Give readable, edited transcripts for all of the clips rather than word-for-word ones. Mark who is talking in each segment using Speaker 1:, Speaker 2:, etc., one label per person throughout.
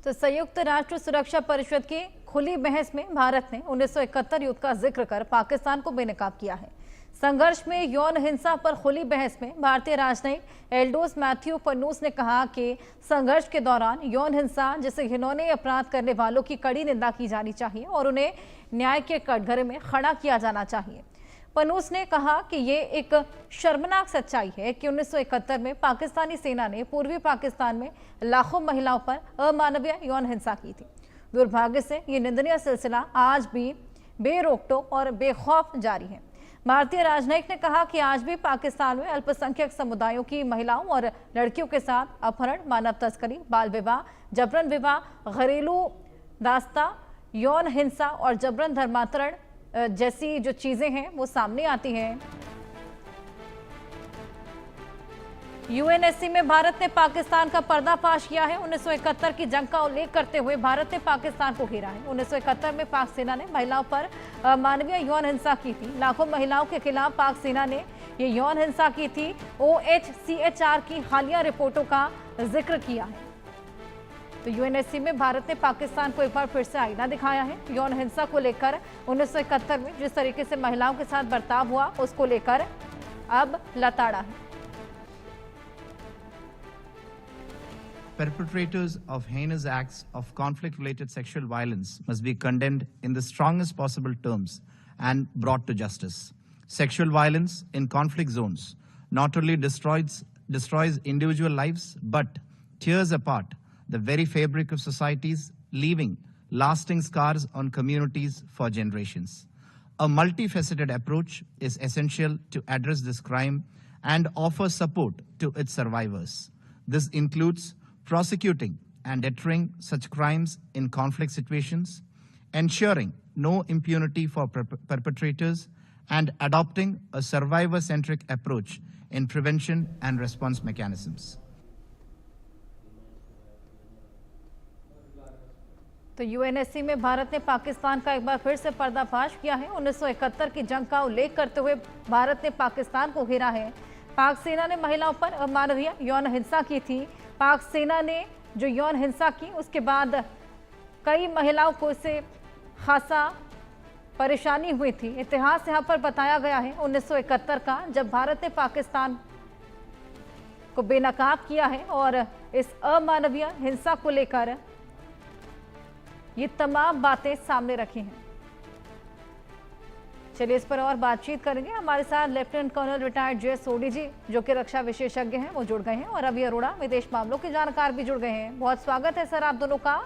Speaker 1: तो संयुक्त राष्ट्र सुरक्षा परिषद की खुली बहस में भारत ने 1971 युद्ध का जिक्र कर पाकिस्तान को बेनकाब किया है। संघर्ष में यौन हिंसा पर खुली बहस में भारतीय राजनयिक एल्डोस मैथ्यू पन्नूस ने कहा कि संघर्ष के दौरान यौन हिंसा जैसे घिनौने अपराध करने वालों की कड़ी निंदा की जानी चाहिए और उन्हें न्याय के कटघरे में खड़ा किया जाना चाहिए। पन्नूस ने कहा कि ये एक शर्मनाक सच्चाई है कि 1971 में पाकिस्तानी सेना ने पूर्वी पाकिस्तान में लाखों महिलाओं पर अमानवीय यौन हिंसा की थी। दुर्भाग्य से ये निंदनीय सिलसिला आज भी बेरोक-टोक और बेखौफ जारी है। भारतीय राजनयिक ने कहा कि आज भी पाकिस्तान में अल्पसंख्यक समुदायों की महिलाओं और लड़कियों के साथ अपहरण, मानव तस्करी, बाल विवाह, जबरन विवाह, घरेलू दास्ता, यौन हिंसा और जबरन धर्मांतरण जैसी जो चीजें हैं वो सामने आती हैं। यूएनएससी में भारत ने पाकिस्तान का पर्दाफाश किया है। 1971 की जंग का उल्लेख करते हुए भारत ने पाकिस्तान को घेरा है। 1971 में पाक सेना ने महिलाओं पर मानवीय यौन हिंसा की थी। लाखों महिलाओं के खिलाफ पाक सेना ने ये यौन हिंसा की थी। OHCHR की हालिया रिपोर्टों का जिक्र किया है। तो यूएनएससी में भारत ने पाकिस्तान को एक बार फिर से आईना दिखाया है। यौन हिंसा को लेकर 1971 में जिस तरीके से महिलाओं के साथ बर्ताव हुआ उसको लेकर अब लताड़ा है।
Speaker 2: Perpetrators of heinous acts of conflict-related sexual violence must be condemned in the strongest possible terms and brought to justice. Sexual violence in conflict zones not only destroys individual lives, but tears apart the very fabric of societies, leaving lasting scars on communities for generations. A multifaceted approach is essential to address this crime and offer support to its survivors. This includes prosecuting and deterring such crimes in conflict situations, ensuring no impunity for perpetrators, and adopting a survivor-centric approach in prevention and response mechanisms.
Speaker 1: तो UNSC में भारत ने पाकिस्तान का एक बार फिर से पर्दाफाश किया है। 1971 की जंग का उल्लेख करते हुए भारत ने पाकिस्तान को घेरा है। पाक सेना ने महिलाओं पर अमानवीय यौन हिंसा की थी। पाक सेना ने जो यौन हिंसा की उसके बाद कई महिलाओं को इससे खासा परेशानी हुई थी। इतिहास यहाँ पर बताया गया है 1971 का, जब भारत ने पाकिस्तान को बेनकाब किया है और इस अमानवीय हिंसा को लेकर ये तमाम बातें सामने रखी हैं। चलिए इस पर और बातचीत करेंगे। हमारे साथ लेफ्टिनेंट कर्नल रिटायर्ड जे सोडी जी जो कि रक्षा विशेषज्ञ हैं वो जुड़ गए हैं और रवि अरोड़ा विदेश मामलों के जानकार भी जुड़ गए हैं। बहुत स्वागत है सर आप दोनों का।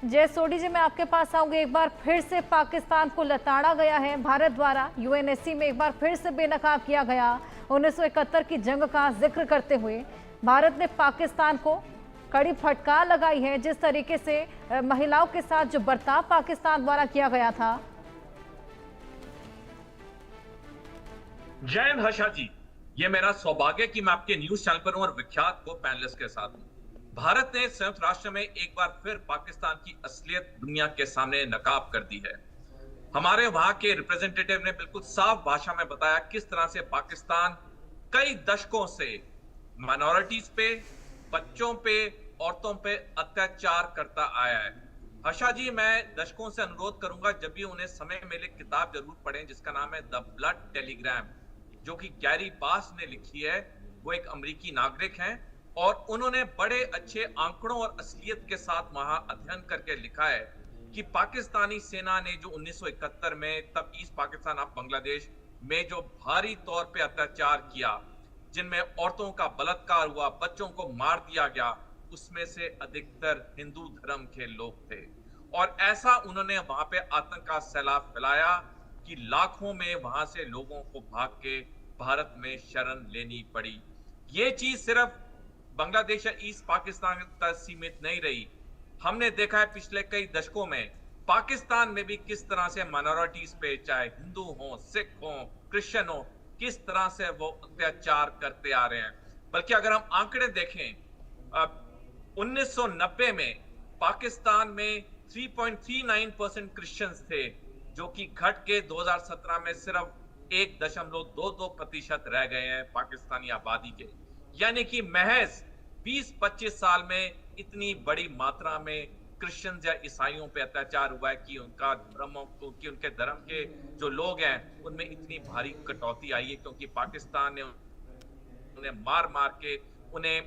Speaker 1: जय सोडी जी मैं आपके पास आऊंगी। एक बार फिर से पाकिस्तान को लताड़ा गया है भारत द्वारा। यूएनएससी में एक बार फिर से बेनकाब किया गया। 1971 की जंग का जिक्र करते हुए भारत ने पाकिस्तान को कड़ी फटकार लगाई है। जिस तरीके से महिलाओं के साथ जो बर्ताव पाकिस्तान द्वारा किया गया था।
Speaker 3: जय हिंद हर्षा जी, ये मेरा सौभाग्य कि मैं आपके न्यूज चैनल पर हूं और विख्यात को पैनलिस्ट के साथ हूं। भारत ने संयुक्त राष्ट्र में एक बार फिर पाकिस्तान की असलियत दुनिया के सामने नकाब कर दी है। हमारे वहां के रिप्रेजेंटेटिव ने बिल्कुल साफ भाषा में बताया किस तरह से पाकिस्तान कई दशकों से माइनॉरिटीज पे, बच्चों पे, औरतों पे अत्याचार करता आया है। हर्षा जी मैं दशकों से अनुरोध करूंगा जब भी उन्हें समय मिले किताब जरूर पढ़ें जिसका नाम है द ब्लड टेलीग्राम, जो कि गैरी बास ने लिखी है। वो एक अमेरिकी नागरिक हैं और उन्होंने बड़े अच्छे आंकड़ों और असलियत के साथ वहां अध्ययन करके लिखा है कि पाकिस्तानी सेना ने जो 1971 में, तब ईस्ट पाकिस्तान ऑफ बांग्लादेश में जो भारी तौर पे अत्याचार किया, जिनमें औरतों का बलात्कार हुआ, बच्चों को मार दिया गया, उसमें से अधिकतर हिंदू धर्म के लोग थे। और ऐसा उन्होंने वहां पे आतंक का सैलाब फैलाया कि लाखों में वहां से लोगों को भाग के भारत में शरण लेनी पड़ी। ये चीज सिर्फ बांग्लादेश या ईस्ट पाकिस्तान तक सीमित नहीं रही। हमने देखा है पिछले कई दशकों में पाकिस्तान में भी किस तरह से माइनॉरिटीज पे, चाहे हिंदू हो, सिख हो, क्रिश्चियन हो, किस तरह से वो अत्याचार करते आ रहे हैं। बल्कि अगर हम आंकड़े देखें, 1990 में पाकिस्तान में 3.39% क्रिश्चियंस थे, जो कि घट के 2017 में सिर्फ 1.22% रह गए हैं पाकिस्तानी आबादी के। यानी कि महज 20-25 साल में इतनी बड़ी मात्रा में क्रिश्चियन या ईसाइयों पे अत्याचार हुआ है कि उनका धर्मों को कि उनके धर्म के जो लोग हैं उनमें इतनी भारी कटौती आई है, क्योंकि पाकिस्तान ने उन्हें मार मार के उन्हें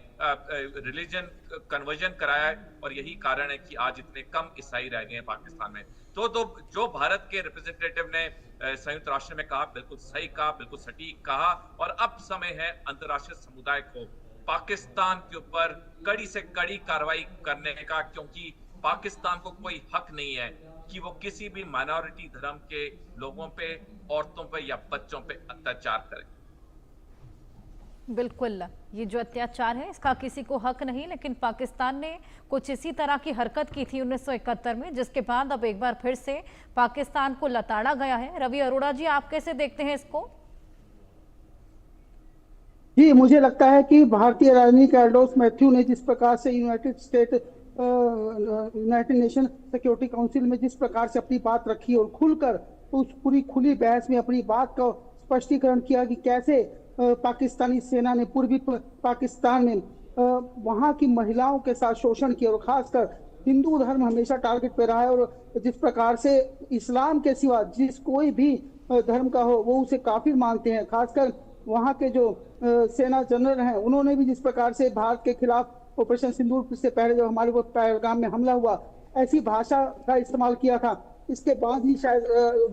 Speaker 3: रिलीजन कन्वर्जन कराया है, और यही कारण है कि आज इतने कम ईसाई रह गए हैं पाकिस्तान में। तो जो भारत के रिप्रेजेंटेटिव ने संयुक्त राष्ट्र में कहा, बिल्कुल सही कहा, बिल्कुल सटीक कहा, और अब समय है अंतर्राष्ट्रीय समुदाय को पाकिस्तान के ऊपर कड़ी से कड़ी कार्रवाई करने का, क्योंकि पाकिस्तान को कोई हक नहीं है कि वो किसी भी माइनॉरिटी धर्म के लोगों पे, औरतों पे या बच्चों पे अत्याचार करे।
Speaker 1: बिल्कुल, ये जो अत्याचार है इसका किसी को हक नहीं, लेकिन पाकिस्तान ने कुछ इसी तरह की हरकत की थी 1971 में, जिसके बाद अब एक बार फिर से पाकिस्तान को लताड़ा गया है। रवि अरोड़ा जी, आप कैसे देखते हैं इसको?
Speaker 4: जी, मुझे लगता है कि भारतीय राजनीतिक एल्डोस मैथ्यू ने जिस प्रकार से यूनाइटेड नेशन सिक्योरिटी काउंसिल में जिस प्रकार से अपनी बात रखी और खुलकर उस पूरी खुली बहस में अपनी बात का स्पष्टीकरण किया कि कैसे पाकिस्तानी सेना ने पूर्वी पाकिस्तान में वहां की महिलाओं के साथ शोषण किया, और खासकर हिंदू धर्म हमेशा टारगेट पे रहा है, और जिस प्रकार से इस्लाम के सिवा जिस कोई भी धर्म का हो वो उसे काफिर मानते हैं। खासकर वहां के जो सेना जनरल हैं उन्होंने भी जिस प्रकार से भारत के खिलाफ ऑपरेशन सिंदूर से पहले जो हमारे वो पहलगाम में हमला हुआ, ऐसी भाषा का इस्तेमाल किया था, इसके बाद ही शायद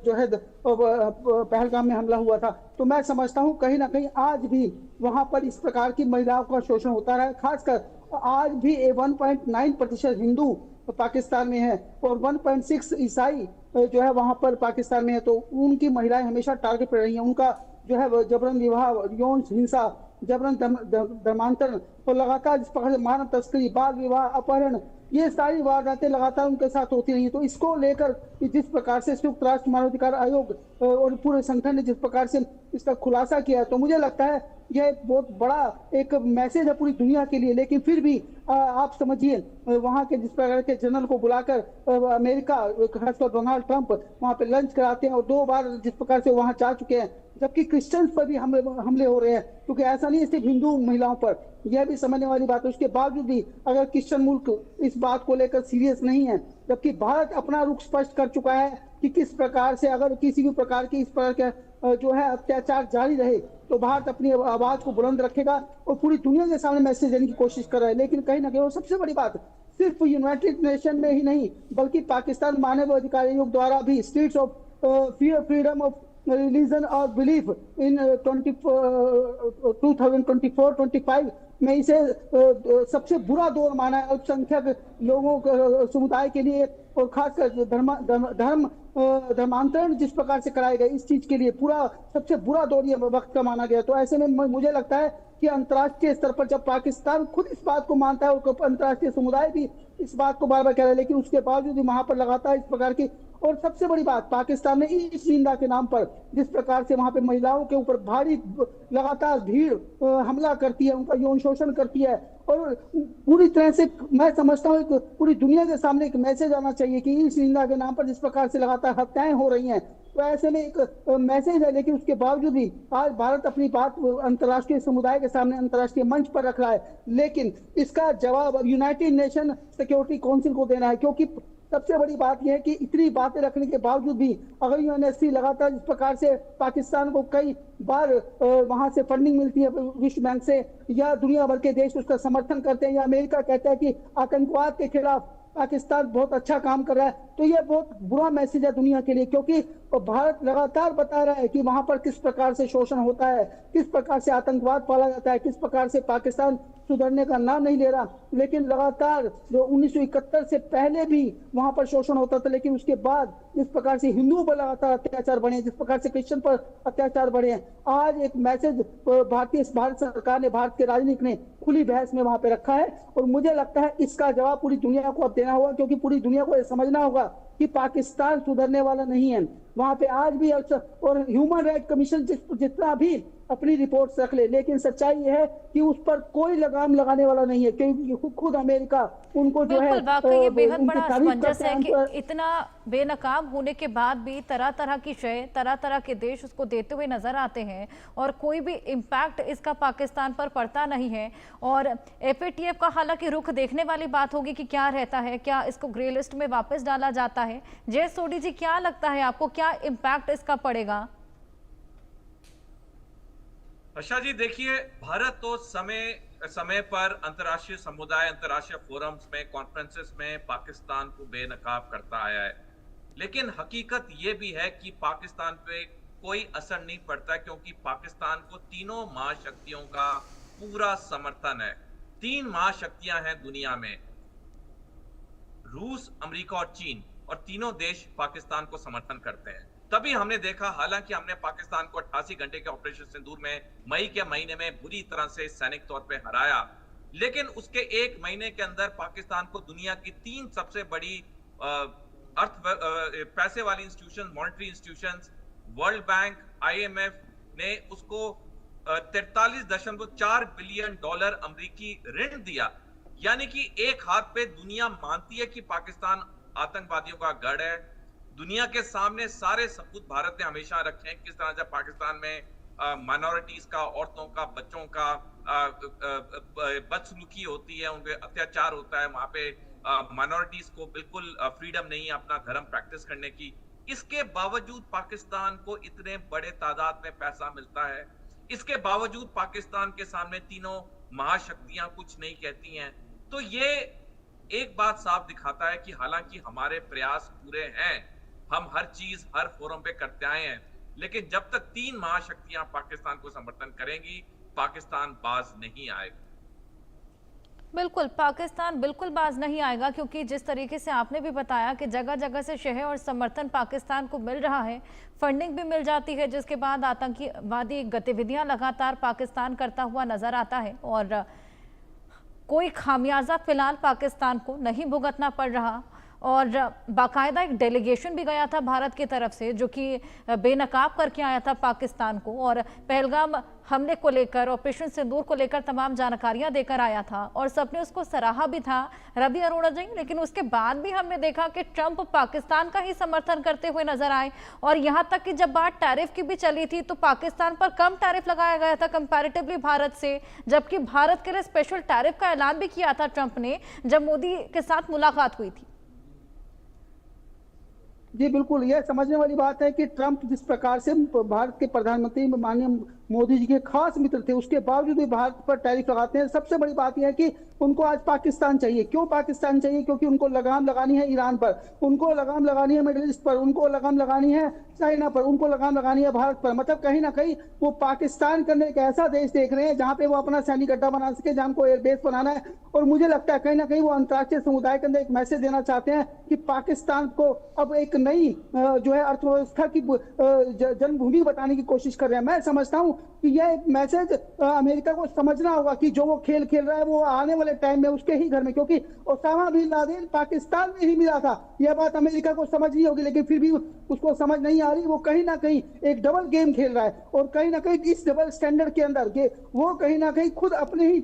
Speaker 4: जो है पहलगाम में हमला हुआ था। तो मैं समझता हूँ कहीं ना कहीं आज भी वहां पर इस प्रकार की महिलाओं का शोषण होता रहा है। खासकर आज भी 1.9% हिंदू पाकिस्तान में है और 1.6 ईसाई जो है वहां पर पाकिस्तान में है, तो उनकी महिलाएं हमेशा टारगेट पर रही हैं। उनका जो है जबरन विवाह, यौन हिंसा, जबरन धर्मांतरण और लगातार जिस प्रकार से मानव तस्करी, बाल विवाह, अपहरण, ये सारी वारदातें लगातार उनके साथ होती रही। तो इसको लेकर जिस प्रकार से संयुक्त राष्ट्र मानवाधिकार आयोग और पूरे संगठन ने जिस प्रकार से इसका खुलासा किया, तो मुझे लगता है यह बहुत बड़ा एक मैसेज है पूरी दुनिया के लिए। लेकिन फिर भी आप समझिए वहां के जिस प्रकार के जनरल को बुलाकर अमेरिका, खासकर डोनाल्ड ट्रंप वहां पे लंच कराते हैं, और 2 बार जिस प्रकार से वहां जा चुके हैं, जबकि क्रिश्चियंस पर भी हमले हो रहे हैं, क्योंकि ऐसा नहीं है सिर्फ हिंदू महिलाओं पर, यह भी समझने वाली बात है। उसके बावजूद भी अगर क्रिश्चियन मुल्क इस बात को लेकर सीरियस नहीं है, जबकि भारत अपना रुख स्पष्ट कर चुका है कि किस प्रकार से अगर किसी भी प्रकार की इस प्रकार के जो है अत्याचार जारी रहे तो भारत अपनी आवाज को बुलंद रखेगा और पूरी दुनिया के सामने मैसेज देने की कोशिश कर रहा है। लेकिन कहीं ना कहीं, और सबसे बड़ी बात, सिर्फ यूनाइटेड नेशन में ही नहीं बल्कि पाकिस्तान मानव अधिकार आयोग द्वारा भी states of freedom of religion और बिलीफ इन 2024-25 में इसे सबसे बुरा दौर माना है अल्पसंख्यक लोगों समुदाय के लिए, और खासकर धर्मांतरण जिस प्रकार से कराए गए, इस चीज के लिए पूरा सबसे बुरा दौर ये वक्त का माना गया। तो ऐसे में मुझे लगता है कि अंतर्राष्ट्रीय स्तर पर जब पाकिस्तान खुद इस बात को मानता है और अंतर्राष्ट्रीय समुदाय भी इस बात को बार बार कह रहा है, लेकिन उसके बावजूद भी वहां पर लगातार इस प्रकार की, और सबसे बड़ी बात, पाकिस्तान ने इस निंदा के नाम पर जिस प्रकार से वहां पे महिलाओं के ऊपर भारी लगातार भीड़ हमला करती है, उनका यौन शोषण करती है, और पूरी तरह से मैं समझता हूँ पूरी दुनिया के सामने एक मैसेज आना चाहिए कि इस निंदा के नाम पर जिस प्रकार से लगातार हत्याएं हो रही हैं, तो ऐसे में एक मैसेज है। लेकिन उसके बावजूद भी आज भारत अपनी बात अंतर्राष्ट्रीय समुदाय के सामने, अंतर्राष्ट्रीय मंच पर रख रहा है, लेकिन इसका जवाब यूनाइटेड नेशन सिक्योरिटी काउंसिल को देना है। क्योंकि सबसे बड़ी बात यह है कि इतनी बातें रखने के बावजूद भी अगर यूएनएससी लगातार जिस प्रकार से पाकिस्तान को कई बार वहां से फंडिंग मिलती है विश्व बैंक से, या दुनिया भर के देश उसका समर्थन करते हैं, या अमेरिका कहता है कि आतंकवाद के खिलाफ पाकिस्तान बहुत अच्छा काम कर रहा है, तो यह बहुत बुरा मैसेज है दुनिया के लिए। क्योंकि भारत लगातार बता रहा है कि वहां पर किस प्रकार से शोषण होता है, किस प्रकार से आतंकवाद पाला जाता है, किस प्रकार से पाकिस्तान सुधरने का नाम नहीं ले रहा, लेकिन लगातार जो 1971 से पहले भी वहां पर शोषण होता था, लेकिन उसके बाद जिस प्रकार से हिंदुओं पर लगातार अत्याचार बढ़े, जिस प्रकार से क्रिश्चियन पर अत्याचार बढ़े हैं, आज एक मैसेज भारत सरकार ने, भारत के राजनीतिक ने खुली बहस में वहां पे रखा है, और मुझे लगता है इसका जवाब पूरी दुनिया को अब देना होगा। क्योंकि पूरी दुनिया को यह समझना होगा कि पाकिस्तान सुधरने वाला नहीं है। वहां पे आज भी और ह्यूमन राइट कमीशन जितना भी अपनी रिपोर्ट्स रख ले, लेकिन सच्चाई ये है कि उस पर कोई लगाम लगाने वाला नहीं है, क्योंकि खुद अमेरिका उनको जो है
Speaker 1: बिल्कुल, वाकई ये बेहद
Speaker 4: उनकी
Speaker 1: बड़ा
Speaker 4: तारीफ
Speaker 1: असमंजस
Speaker 4: करते
Speaker 1: है
Speaker 4: हैं।
Speaker 1: कि इतना बेनकाब होने के बाद भी तरह तरह की शय तरह तरह के देश उसको देते हुए नजर आते हैं और कोई भी इम्पैक्ट इसका पाकिस्तान पर पड़ता नहीं है। और एफएटीएफ का हालांकि रुख देखने वाली बात होगी कि क्या रहता है, क्या इसको ग्रे लिस्ट में वापस डाला जाता है। जय सोढी जी, क्या लगता है आपको, क्या इम्पैक्ट इसका पड़ेगा?
Speaker 3: आशा जी, देखिए, भारत तो समय समय पर अंतर्राष्ट्रीय समुदाय, अंतर्राष्ट्रीय फोरम्स में, कॉन्फ्रेंसेस में पाकिस्तान को बेनकाब करता आया है, लेकिन हकीकत ये भी है कि पाकिस्तान पे कोई असर नहीं पड़ता, क्योंकि पाकिस्तान को तीनों महाशक्तियों का पूरा समर्थन है। 3 महाशक्तियां हैं दुनिया में, रूस, अमेरिका और चीन, और तीनों देश पाकिस्तान को समर्थन करते हैं। तभी हमने देखा, हालांकि हमने पाकिस्तान को 88 घंटे के ऑपरेशन सिंदूर में मई के महीने में बुरी तरह से सैनिक तौर पे हराया, लेकिन उसके 1 महीने के अंदर पाकिस्तान को दुनिया की 3 सबसे बड़ी पैसे वाली institution, monetary institutions, world bank, IMF ने उसको 43.4 बिलियन डॉलर अमेरिकी ऋण दिया। यानी कि एक हाथ पे दुनिया मानती है कि पाकिस्तान आतंकवादियों का गढ़ है। दुनिया के सामने सारे सबूत भारत ने हमेशा रखे हैं, किस तरह जब पाकिस्तान में माइनॉरिटीज का, औरतों का, बच्चों का बदसलूकी होती है, उनके अत्याचार होता है, वहां पे माइनॉरिटीज को बिल्कुल फ्रीडम नहीं है अपना धर्म प्रैक्टिस करने की। इसके बावजूद पाकिस्तान को इतने बड़े तादाद में पैसा मिलता है, इसके बावजूद पाकिस्तान के सामने तीनों महाशक्तियां कुछ नहीं कहती हैं। तो ये एक बात साफ दिखाता है कि हालांकि हमारे प्रयास पूरे हैं, हम हर चीज हर फोरम पे करते आए हैं, लेकिन जब तक 3 महाशक्तियां पाकिस्तान को समर्थन करेंगी, पाकिस्तान बाज नहीं आएगा।
Speaker 1: बिल्कुल, पाकिस्तान बिल्कुल बाज नहीं आएगा, क्योंकि जिस तरीके से आपने भी बताया कि जगह जगह से शह और समर्थन पाकिस्तान को मिल रहा है, फंडिंग भी मिल जाती है, जिसके बाद आतंकवादी गतिविधियां लगातार पाकिस्तान करता हुआ नजर आता है और कोई खामियाजा फिलहाल पाकिस्तान को नहीं भुगतना पड़ रहा। और बाकायदा एक डेलीगेशन भी गया था भारत की तरफ से, जो कि बेनकाब करके आया था पाकिस्तान को, और पहलगाम हमले को लेकर, ऑपरेशन सिंदूर को लेकर तमाम जानकारियां देकर आया था और सबने उसको सराहा भी था, रवि अरोड़ा जी। लेकिन उसके बाद भी हमने देखा कि ट्रंप पाकिस्तान का ही समर्थन करते हुए नजर आए, और यहाँ तक कि जब बात टैरिफ की भी चली थी तो पाकिस्तान पर कम टैरिफ लगाया गया था कंपैरेटिवली भारत से, जबकि भारत के लिए स्पेशल टैरिफ का ऐलान भी किया था ट्रंप ने जब मोदी के साथ मुलाकात हुई थी।
Speaker 4: जी बिल्कुल, यह समझने वाली बात है कि ट्रंप जिस प्रकार से भारत के प्रधानमंत्री माननीय मोदी जी के खास मित्र थे, उसके बावजूद भी भारत पर टैरिफ लगाते हैं। सबसे बड़ी बात यह है कि उनको आज पाकिस्तान चाहिए। क्यों पाकिस्तान चाहिए? क्योंकि उनको लगाम लगानी है ईरान पर, उनको लगाम लगानी है मिडिल ईस्ट पर, उनको लगाम लगानी है चाइना पर, उनको लगाम लगानी है भारत पर। मतलब कहीं ना कहीं वो पाकिस्तान करने एक ऐसा देश देख रहे हैं जहां पे वो अपना सैनिक अड्डा बना सके, जहां को एयरबेस बनाना है। और मुझे लगता है कहीं ना कहीं वो अंतर्राष्ट्रीय समुदाय के अंदर एक मैसेज देना चाहते हैं कि पाकिस्तान को अब एक नई जो है अर्थव्यवस्था की जन्मभूमि बताने की कोशिश कर रहे हैं। मैं समझता हूं कि यह एक मैसेज अमेरिका को समझना होगा कि जो वो खेल खेल रहा है वो आने वाले टाइम में उसके ही घर में, क्योंकि ओसामा बिन लादेन पाकिस्तान में ही मिला था। यह बात अमेरिका को समझनी होगी, लेकिन फिर भी उसको समझ नहीं आ रही। वो कहीं ना कहीं एक डबल गेम खेल रहा है, और कहीं ना कहीं इस डबल स्टैंडर्ड के अंदर वो कहीं ना कहीं खुद अपने ही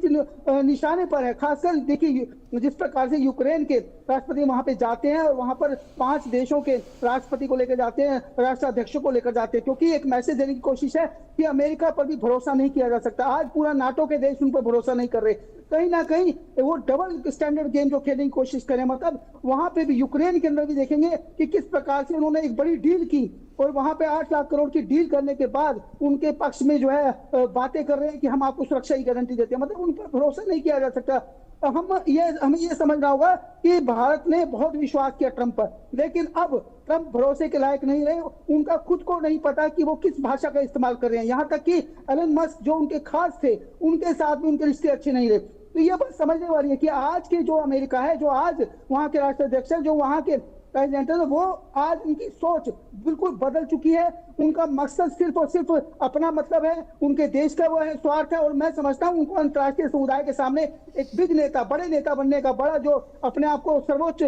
Speaker 4: निशाने पर है। खासकर देखिए जिस प्रकार से यूक्रेन के राष्ट्रपति वहां पे जाते हैं और वहां पर 5 देशों के राष्ट्रपति को लेकर जाते हैं, राष्ट्राध्यक्षों को लेकर जाते हैं, क्योंकि एक मैसेज देने की कोशिश है कि अमेरिका पर भी भरोसा नहीं किया जा सकता। आज पूरा नाटो के देश उन पर भरोसा नहीं कर रहे। कहीं ना कहीं वो डबल स्टैंडर्ड गेम जो खेलने की कोशिश करें, मतलब वहां पे भी यूक्रेन के अंदर भी देखेंगे कि किस प्रकार से उन्होंने एक बड़ी डील की, और वहां पे 8 लाख करोड़ की डील करने के बाद उनके पक्ष में जो है बातें कर रहे हैं कि हम आपको सुरक्षा की गारंटी देते हैं। मतलब उन पर भरोसा नहीं किया जा सकता। हमें ये समझना होगा कि भारत ने बहुत विश्वास किया ट्रंप पर, लेकिन अब ट्रंप भरोसे के लायक नहीं रहे। उनका खुद को नहीं पता कि वो किस भाषा का इस्तेमाल कर रहे हैं। यहाँ तक कि एलन मस्क जो उनके खास थे, उनके साथ भी उनके रिश्ते अच्छे नहीं रहे। तो ये बात समझने वाली है कि आज के जो अमेरिका है, जो आज वहां के राष्ट्राध्यक्ष है, जो वहां के प्रेसिडेंट है, वो आज उनकी सोच बिल्कुल बदल चुकी है। उनका मकसद सिर्फ और सिर्फ अपना मतलब है, उनके देश का वो है, स्वार्थ है। और मैं समझता हूँ उनको अंतर्राष्ट्रीय समुदाय के सामने एक बिग नेता, बड़े नेता बनने का, बड़ा जो अपने आप को सर्वोच्च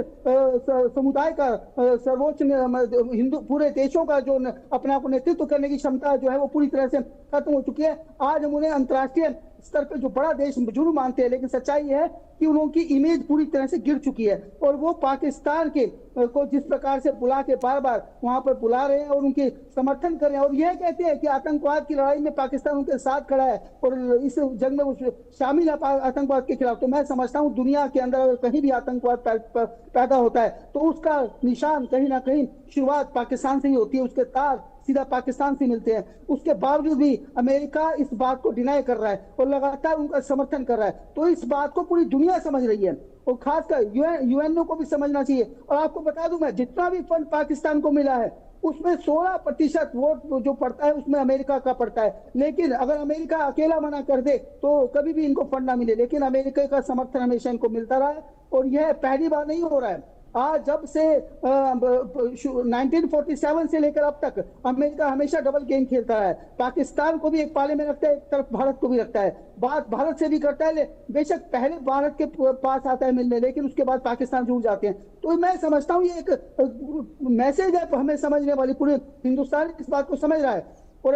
Speaker 4: समुदाय का, सर्वोच्च हिंदू पूरे देशों का जो अपने आप को नेतृत्व करने की क्षमता जो है वो पूरी तरह से खत्म हो चुकी है। आज हम उन्हें अंतर्राष्ट्रीय स्तर पे जो बड़ा देश जरूर मानते हैं, लेकिन सच्चाई है कि उनकी इमेज पूरी तरह से गिर चुकी है। और वो पाकिस्तान के को जिस प्रकार से बुला के बार बार वहां पर बुला रहे हैं और उनके समर्थन कर रहे हैं और यह कहते हैं कि आतंकवाद की लड़ाई में पाकिस्तान उनके साथ खड़ा है और इस जंग में वो शामिल है आतंकवाद के खिलाफ, तो मैं समझता हूँ दुनिया के अंदर कहीं भी आतंकवाद पैदा होता है तो उसका निशान कहीं ना कहीं शुरुआत पाकिस्तान से ही होती है, उसके तार सीधा पाकिस्तान से मिलते हैं। उसके बावजूद भी अमेरिका इस बात को डिनाई कर रहा है और लगातार उनका समर्थन कर रहा है। तो इस बात को पूरी दुनिया समझ रही है और खासकर यूएनओ को भी समझना चाहिए। और आपको बता दूं मैं, जितना भी फंड पाकिस्तान को मिला है उसमें 16% वोट जो पड़ता है उसमें अमेरिका का पड़ता है। लेकिन अगर अमेरिका अकेला मना कर दे तो कभी भी इनको फंड ना मिले, लेकिन अमेरिका का समर्थन हमेशा इनको मिलता रहा है और यह पहली बार नहीं हो रहा है। आज जब से 1947 से लेकर अब तक अमेरिका हमेशा डबल गेम खेलता है, पाकिस्तान को भी एक पाले में रखता है, एक तरफ भारत को भी रखता है, बात भारत से भी करता है। बेशक पहले भारत के पास आता है मिलने, लेकिन उसके बाद पाकिस्तान जुड़ जाते हैं। तो मैं समझता हूँ ये एक मैसेज है हमें समझने वाली, पूरे हिंदुस्तान इस बात को समझ रहा है। और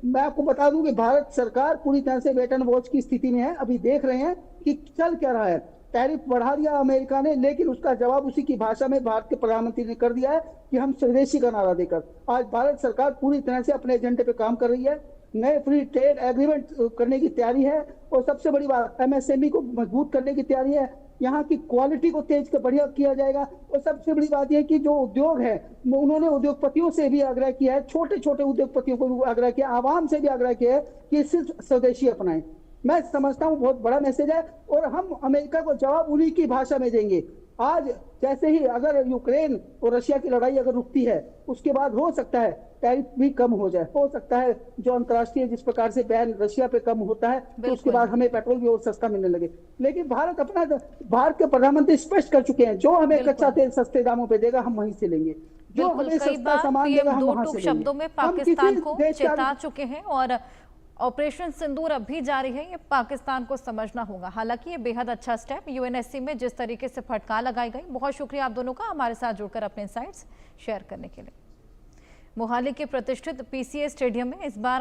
Speaker 4: मैं आपको बता दूं कि भारत सरकार पूरी तरह से वेट एंड वॉच की स्थिति में है। अभी देख रहे हैं कि चल क्या रहा है। टैरिफ बढ़ा दिया अमेरिका ने, लेकिन उसका जवाब उसी की भाषा में भारत के प्रधानमंत्री ने कर दिया है कि हम स्वदेशी का नारा देकर। आज भारत सरकार पूरी तरह से अपने एजेंडे पे काम कर रही है, नए फ्री ट्रेड एग्रीमेंट करने की तैयारी है और सबसे बड़ी बात एमएसएमई को मजबूत करने की तैयारी है। यहाँ की क्वालिटी को तेज कर बढ़िया किया जाएगा। और सबसे बड़ी बात यह कि जो उद्योग है उन्होंने उद्योगपतियों से भी आग्रह किया है, छोटे छोटे उद्योगपतियों को भी आग्रह किया, आवाम से भी आग्रह किया है कि सिर्फ स्वदेशी अपनाएं। मैं समझता हूँ बहुत बड़ा मैसेज है और हम अमेरिका को जवाब उन्हीं की भाषा में देंगे। आज जैसे ही अगर यूक्रेन और रशिया की लड़ाई अगर रुकती है उसके बाद हो सकता है टैरिफ भी कम हो जाए, हो सकता है जो अंतर्राष्ट्रीय जिस प्रकार से बैन रशिया पे कम होता है तो उसके बाद हमें पेट्रोल भी और सस्ता मिलने लगे। लेकिन भारत के प्रधानमंत्री स्पष्ट कर चुके हैं जो हमें कच्चा तेल सस्ते दामों पे देगा हम वहीं से लेंगे, जो हमें सस्ता सामान देगा हम वहां से लेंगे।
Speaker 1: शब्दों में पाकिस्तान को चेता चुके हैं और ऑपरेशन सिंदूर अब भी जारी है, ये पाकिस्तान को समझना होगा। हालांकि ये बेहद अच्छा स्टेप यूएनएससी में जिस तरीके से फटकार लगाई गई। बहुत शुक्रिया आप दोनों का हमारे साथ जुड़कर अपने इनसाइट्स शेयर करने के लिए। मोहाली के प्रतिष्ठित पीसीए स्टेडियम में इस बार